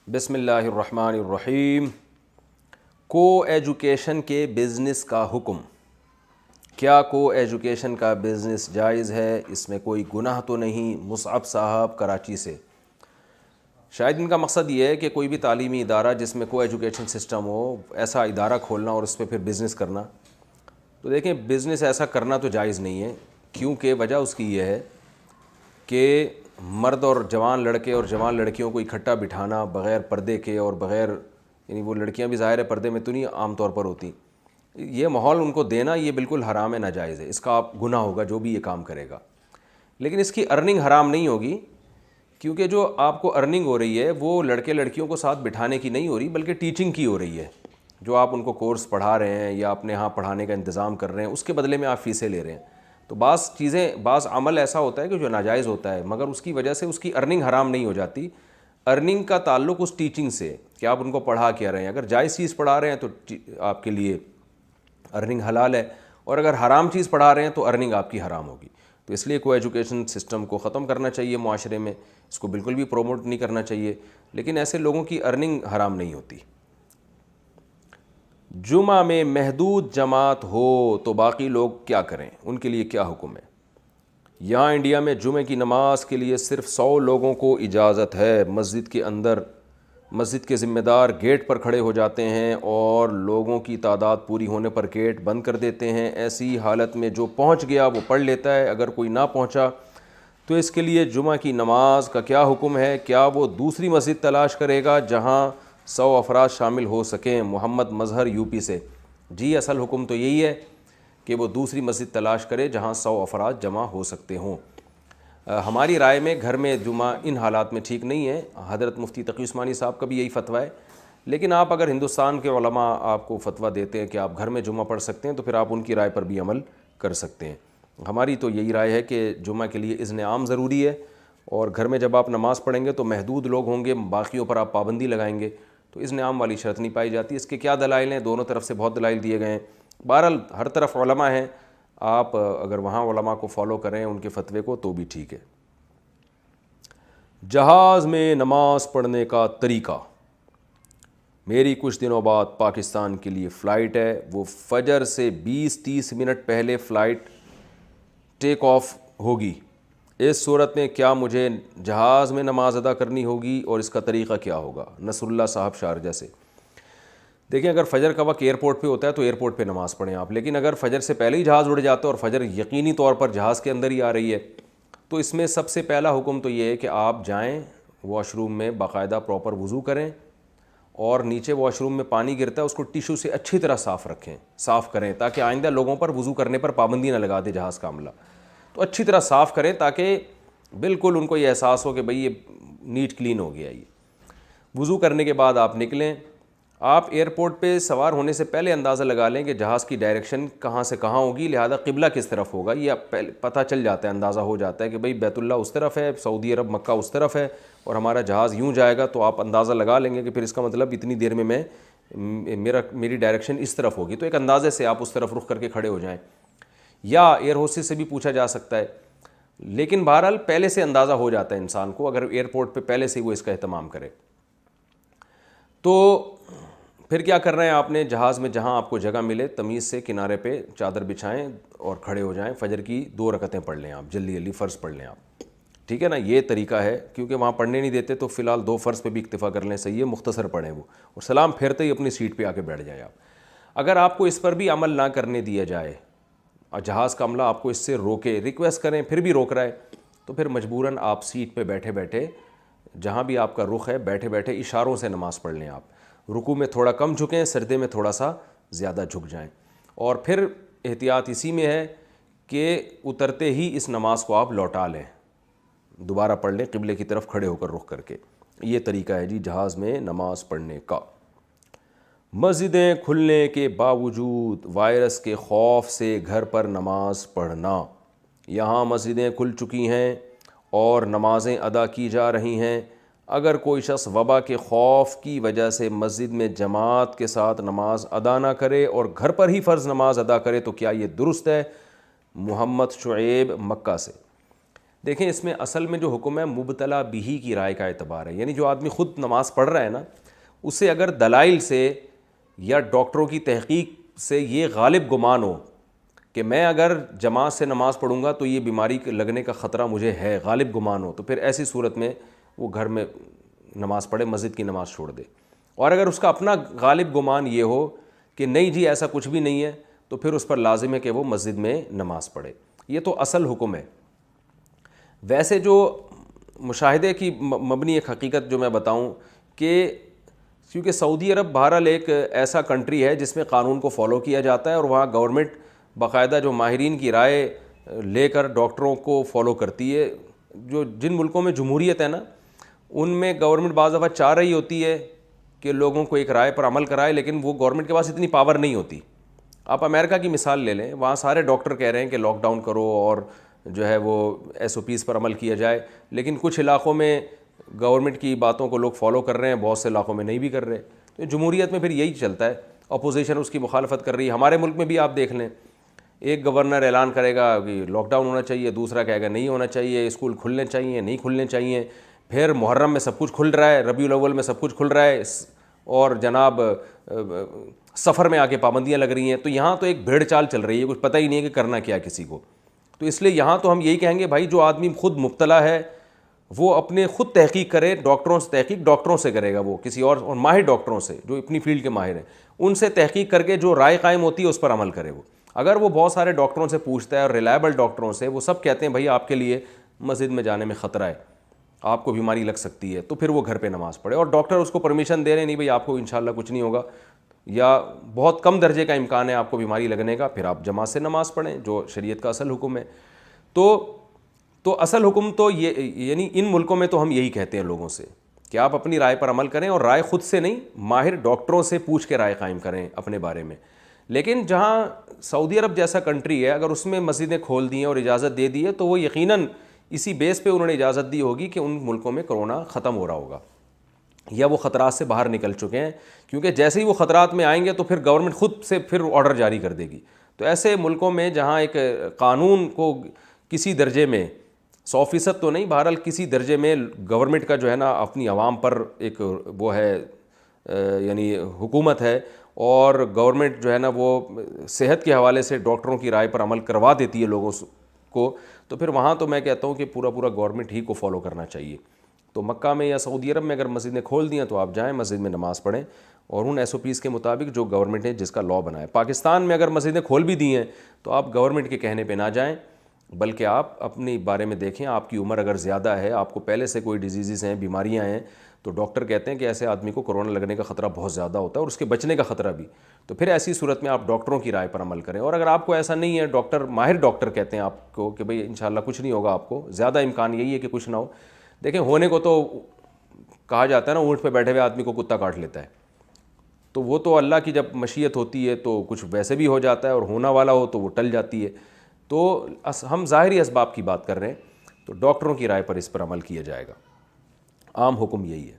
بسم اللہ الرحمن الرحیم۔ کو ایجوکیشن کے بزنس کا حکم۔ کیا کو ایجوکیشن کا بزنس جائز ہے؟ اس میں کوئی گناہ تو نہیں؟ مصعب صاحب کراچی سے۔ شاید ان کا مقصد یہ ہے کہ کوئی بھی تعلیمی ادارہ جس میں کو ایجوکیشن سسٹم ہو، ایسا ادارہ کھولنا اور اس پہ پھر بزنس کرنا۔ تو دیکھیں، بزنس ایسا کرنا تو جائز نہیں ہے، کیونکہ وجہ اس کی یہ ہے کہ مرد اور جوان لڑکے اور جوان لڑکیوں کو اکٹھا بٹھانا بغیر پردے کے اور بغیر، یعنی وہ لڑکیاں بھی ظاہر ہے پردے میں تو نہیں عام طور پر ہوتی، یہ ماحول ان کو دینا یہ بالکل حرام ہے، ناجائز ہے۔ اس کا آپ گناہ ہوگا جو بھی یہ کام کرے گا، لیکن اس کی ارننگ حرام نہیں ہوگی، کیونکہ جو آپ کو ارننگ ہو رہی ہے وہ لڑکے لڑکیوں کو ساتھ بٹھانے کی نہیں ہو رہی، بلکہ ٹیچنگ کی ہو رہی ہے۔ جو آپ ان کو کورس پڑھا رہے ہیں یا اپنے ہاں پڑھانے کا انتظام کر رہے ہیں، اس کے بدلے میں آپ فیسیں لے رہے ہیں۔ تو بعض عمل ایسا ہوتا ہے کہ جو ناجائز ہوتا ہے، مگر اس کی وجہ سے اس کی ارننگ حرام نہیں ہو جاتی۔ ارننگ کا تعلق اس ٹیچنگ سے کہ آپ ان کو پڑھا کیا رہے ہیں۔ اگر جائز چیز پڑھا رہے ہیں تو آپ کے لیے ارننگ حلال ہے، اور اگر حرام چیز پڑھا رہے ہیں تو ارننگ آپ کی حرام ہوگی۔ تو اس لیے کو ایجوکیشن سسٹم کو ختم کرنا چاہیے معاشرے میں، اس کو بالکل بھی پروموٹ نہیں کرنا چاہیے، لیکن ایسے لوگوں کی ارننگ حرام نہیں ہوتی۔ جمعہ میں محدود جماعت ہو تو باقی لوگ کیا کریں؟ ان کے لیے کیا حکم ہے؟ یہاں انڈیا میں جمعہ کی نماز کے لیے صرف 100 لوگوں کو اجازت ہے۔ مسجد کے اندر مسجد کے ذمہ دار گیٹ پر کھڑے ہو جاتے ہیں اور لوگوں کی تعداد پوری ہونے پر گیٹ بند کر دیتے ہیں۔ ایسی حالت میں جو پہنچ گیا وہ پڑھ لیتا ہے، اگر کوئی نہ پہنچا تو اس کے لیے جمعہ کی نماز کا کیا حکم ہے؟ کیا وہ دوسری مسجد تلاش کرے گا جہاں 100 افراد شامل ہو سکیں؟ محمد مظہر یو پی سے۔ جی، اصل حکم تو یہی ہے کہ وہ دوسری مسجد تلاش کرے جہاں 100 افراد جمع ہو سکتے ہوں۔ ہماری رائے میں گھر میں جمعہ ان حالات میں ٹھیک نہیں ہے۔ حضرت مفتی تقی عثمانی صاحب کا بھی یہی فتویٰ ہے، لیکن آپ اگر ہندوستان کے علماء آپ کو فتویٰ دیتے ہیں کہ آپ گھر میں جمعہ پڑھ سکتے ہیں تو پھر آپ ان کی رائے پر بھی عمل کر سکتے ہیں۔ ہماری تو یہی رائے ہے کہ جمعہ کے لیے اذن عام ضروری ہے، اور گھر میں جب آپ نماز پڑھیں گے تو محدود لوگ ہوں گے، باقیوں پر آپ پابندی لگائیں گے تو اذن عام والی شرط نہیں پائی جاتی۔ اس کے کیا دلائل ہیں؟ دونوں طرف سے بہت دلائل دیے گئے ہیں۔ بہرحال ہر طرف علماء ہیں، آپ اگر وہاں علماء کو فالو کریں ان کے فتوے کو تو بھی ٹھیک ہے۔ جہاز میں نماز پڑھنے کا طریقہ۔ میری کچھ دنوں بعد پاکستان کے لیے فلائٹ ہے، وہ فجر سے 20-30 منٹ پہلے فلائٹ ٹیک آف ہوگی۔ اس صورت میں کیا مجھے جہاز میں نماز ادا کرنی ہوگی اور اس کا طریقہ کیا ہوگا؟ نصر اللہ صاحب شارجہ سے۔ دیکھیں، اگر فجر کا وقت ایئرپورٹ پہ ہوتا ہے تو ایئرپورٹ پہ نماز پڑھیں آپ، لیکن اگر فجر سے پہلے ہی جہاز اڑ جاتا ہے اور فجر یقینی طور پر جہاز کے اندر ہی آ رہی ہے تو اس میں سب سے پہلا حکم تو یہ ہے کہ آپ جائیں واش روم میں، باقاعدہ پراپر وضو کریں، اور نیچے واش روم میں پانی گرتا ہے اس کو ٹیشو سے اچھی طرح صاف کریں تاکہ آئندہ لوگوں پر وضو کرنے پر پابندی نہ لگا دے جہاز کا عملہ۔ تو اچھی طرح صاف کریں تاکہ بالکل ان کو یہ احساس ہو کہ بھئی یہ نیٹ کلین ہو گیا۔ یہ وضو کرنے کے بعد آپ نکلیں۔ آپ ایئرپورٹ پہ سوار ہونے سے پہلے اندازہ لگا لیں کہ جہاز کی ڈائریکشن کہاں سے کہاں ہوگی، لہذا قبلہ کس طرف ہوگا، یہ پتہ چل جاتا ہے، اندازہ ہو جاتا ہے کہ بھئی بیت اللہ اس طرف ہے، سعودی عرب مکہ اس طرف ہے، اور ہمارا جہاز یوں جائے گا، تو آپ اندازہ لگا لیں گے کہ پھر اس کا مطلب اتنی دیر میں میری ڈائریکشن اس طرف ہوگی، تو ایک اندازے سے آپ اس طرف رخ کر کے کھڑے ہو جائیں، یا ایئر ہوسٹس سے بھی پوچھا جا سکتا ہے، لیکن بہرحال پہلے سے اندازہ ہو جاتا ہے انسان کو اگر ایئرپورٹ پہ پہلے سے وہ اس کا اہتمام کرے۔ تو پھر کیا کرنا ہے آپ نے؟ جہاز میں جہاں آپ کو جگہ ملے تمیز سے کنارے پہ چادر بچھائیں اور کھڑے ہو جائیں، فجر کی 2 رکعتیں پڑھ لیں، آپ جلدی فرض پڑھ لیں آپ، ٹھیک ہے نا؟ یہ طریقہ ہے، کیونکہ وہاں پڑھنے نہیں دیتے تو فی الحال 2 فرض پہ بھی اکتفا کر لیں، صحیح ہے، مختصر پڑھیں وہ، اور سلام پھیرتے ہی اپنی سیٹ پہ آ کے بیٹھ جائیں آپ۔ اگر آپ کو اس پر بھی عمل نہ کرنے دیا جائے اور جہاز کا عملہ آپ کو اس سے روکے، ریکویسٹ کریں پھر بھی روک رہا ہے، تو پھر مجبوراً آپ سیٹ پہ بیٹھے بیٹھے جہاں بھی آپ کا رخ ہے بیٹھے بیٹھے اشاروں سے نماز پڑھ لیں آپ۔ رکوع میں تھوڑا کم جھکیں، سجدے میں تھوڑا سا زیادہ جھک جائیں، اور پھر احتیاط اسی میں ہے کہ اترتے ہی اس نماز کو آپ لوٹا لیں، دوبارہ پڑھ لیں قبلے کی طرف کھڑے ہو کر رخ کر کے۔ یہ طریقہ ہے جی جہاز میں نماز پڑھنے کا۔ مسجدیں کھلنے کے باوجود وائرس کے خوف سے گھر پر نماز پڑھنا۔ یہاں مسجدیں کھل چکی ہیں اور نمازیں ادا کی جا رہی ہیں، اگر کوئی شخص وبا کے خوف کی وجہ سے مسجد میں جماعت کے ساتھ نماز ادا نہ کرے اور گھر پر ہی فرض نماز ادا کرے تو کیا یہ درست ہے؟ محمد شعیب مکہ سے۔ دیکھیں اس میں اصل میں جو حکم ہے مبتلا بہی کی رائے کا اعتبار ہے، یعنی جو آدمی خود نماز پڑھ رہا ہے نا، اسے اگر دلائل سے یا ڈاکٹروں کی تحقیق سے یہ غالب گمان ہو کہ میں اگر جماعت سے نماز پڑھوں گا تو یہ بیماری لگنے کا خطرہ مجھے ہے، غالب گمان ہو، تو پھر ایسی صورت میں وہ گھر میں نماز پڑھے، مسجد کی نماز چھوڑ دے۔ اور اگر اس کا اپنا غالب گمان یہ ہو کہ نہیں جی ایسا کچھ بھی نہیں ہے، تو پھر اس پر لازم ہے کہ وہ مسجد میں نماز پڑھے۔ یہ تو اصل حکم ہے۔ ویسے جو مشاہدے کی مبنی ایک حقیقت جو میں بتاؤں کہ کیونکہ سعودی عرب بہرحال ایک ایسا کنٹری ہے جس میں قانون کو فالو کیا جاتا ہے، اور وہاں گورنمنٹ باقاعدہ جو ماہرین کی رائے لے کر ڈاکٹروں کو فالو کرتی ہے۔ جو جن ملکوں میں جمہوریت ہے نا، ان میں گورنمنٹ بعض دفعہ چاہ رہی ہوتی ہے کہ لوگوں کو ایک رائے پر عمل کرائے، لیکن وہ گورنمنٹ کے پاس اتنی پاور نہیں ہوتی۔ آپ امریکہ کی مثال لے لیں، وہاں سارے ڈاکٹر کہہ رہے ہیں کہ لاک ڈاؤن کرو اور جو ہے وہ ایس او پیز پر عمل کیا جائے، لیکن کچھ علاقوں میں گورنمنٹ کی باتوں کو لوگ فالو کر رہے ہیں، بہت سے علاقوں میں نہیں بھی کر رہے۔ تو جمہوریت میں پھر یہی چلتا ہے، اپوزیشن اس کی مخالفت کر رہی ہے۔ ہمارے ملک میں بھی آپ دیکھ لیں، ایک گورنر اعلان کرے گا کہ لاک ڈاؤن ہونا چاہیے، دوسرا کہے گا نہیں ہونا چاہیے، اسکول کھلنے چاہیے، نہیں کھلنے چاہیے، پھر محرم میں سب کچھ کھل رہا ہے، ربیع الاول میں سب کچھ کھل رہا ہے، اور جناب سفر میں آ کے پابندیاں لگ رہی ہیں۔ تو یہاں تو ایک بھیڑ چال چل رہی ہے، کچھ پتہ ہی نہیں ہے کہ کرنا کیا کسی کو۔ تو اس لیے یہاں تو ہم یہی کہیں گے بھائی جو آدمی خود مبتلا ہے وہ اپنے خود تحقیق کرے، ڈاکٹروں سے تحقیق ڈاکٹروں سے کرے گا، وہ کسی اور ماہر ڈاکٹروں سے جو اپنی فیلڈ کے ماہر ہیں ان سے تحقیق کر کے جو رائے قائم ہوتی ہے اس پر عمل کرے۔ وہ اگر وہ بہت سارے ڈاکٹروں سے پوچھتا ہے اور ریلائبل ڈاکٹروں سے، وہ سب کہتے ہیں بھائی آپ کے لیے مسجد میں جانے میں خطرہ ہے، آپ کو بیماری لگ سکتی ہے، تو پھر وہ گھر پہ نماز پڑھے، اور ڈاکٹر اس کو پرمیشن دے رہے ہیں نہیں بھائی آپ کو انشاءاللہ کچھ نہیں ہوگا، یا بہت کم درجے کا امکان ہے آپ کو بیماری لگنے کا، پھر آپ جماعت سے نماز پڑھیں جو شریعت کا اصل حکم ہے۔ تو اصل حکم تو یہ، یعنی ان ملکوں میں تو ہم یہی کہتے ہیں لوگوں سے کہ آپ اپنی رائے پر عمل کریں، اور رائے خود سے نہیں، ماہر ڈاکٹروں سے پوچھ کے رائے قائم کریں اپنے بارے میں۔ لیکن جہاں سعودی عرب جیسا کنٹری ہے، اگر اس میں مسجدیں کھول دی ہیں اور اجازت دے دی ہے تو وہ یقیناً اسی بیس پہ انہوں نے اجازت دی ہوگی کہ ان ملکوں میں کرونا ختم ہو رہا ہوگا یا وہ خطرات سے باہر نکل چکے ہیں، کیونکہ جیسے ہی وہ خطرات میں آئیں گے تو پھر گورنمنٹ خود سے پھر آرڈر جاری کر دے گی۔ تو ایسے ملکوں میں جہاں ایک قانون کو کسی درجے میں 100% تو نہیں، بہرحال کسی درجے میں گورنمنٹ کا جو ہے نا اپنی عوام پر ایک وہ ہے، یعنی حکومت ہے، اور گورنمنٹ جو ہے نا وہ صحت کے حوالے سے ڈاکٹروں کی رائے پر عمل کروا دیتی ہے لوگوں کو، تو پھر وہاں تو میں کہتا ہوں کہ پورا گورنمنٹ ہی کو فالو کرنا چاہیے۔ تو مکہ میں یا سعودی عرب میں اگر مسجدیں کھول دیں تو آپ جائیں مسجد میں نماز پڑھیں، اور ان ایس او پیز کے مطابق جو گورنمنٹ نے جس کا لاء بنایا۔ پاکستان میں اگر مسجدیں کھول بھی دی ہیں تو آپ گورنمنٹ کے کہنے پہ نہ جائیں، بلکہ آپ اپنے بارے میں دیکھیں، آپ کی عمر اگر زیادہ ہے، آپ کو پہلے سے کوئی ڈیزیزز ہیں، بیماریاں ہیں، تو ڈاکٹر کہتے ہیں کہ ایسے آدمی کو کرونا لگنے کا خطرہ بہت زیادہ ہوتا ہے اور اس کے بچنے کا خطرہ بھی، تو پھر ایسی صورت میں آپ ڈاکٹروں کی رائے پر عمل کریں۔ اور اگر آپ کو ایسا نہیں ہے، ڈاکٹر ماہر ڈاکٹر کہتے ہیں آپ کو کہ بھئی انشاءاللہ کچھ نہیں ہوگا، آپ کو زیادہ امکان یہی ہے کہ کچھ نہ ہو۔ دیکھیں ہونے کو تو کہا جاتا ہے نا اونٹ پہ بیٹھے ہوئے آدمی کو کتا کاٹ لیتا ہے، تو وہ تو اللہ کی جب مشیت ہوتی ہے تو کچھ ویسے بھی ہو جاتا ہے، اور ہونا والا ہو تو وہ ٹل جاتی ہے۔ تو ہم ظاہری اسباب کی بات کر رہے ہیں، تو ڈاکٹروں کی رائے پر اس پر عمل کیا جائے گا، عام حکم یہی ہے۔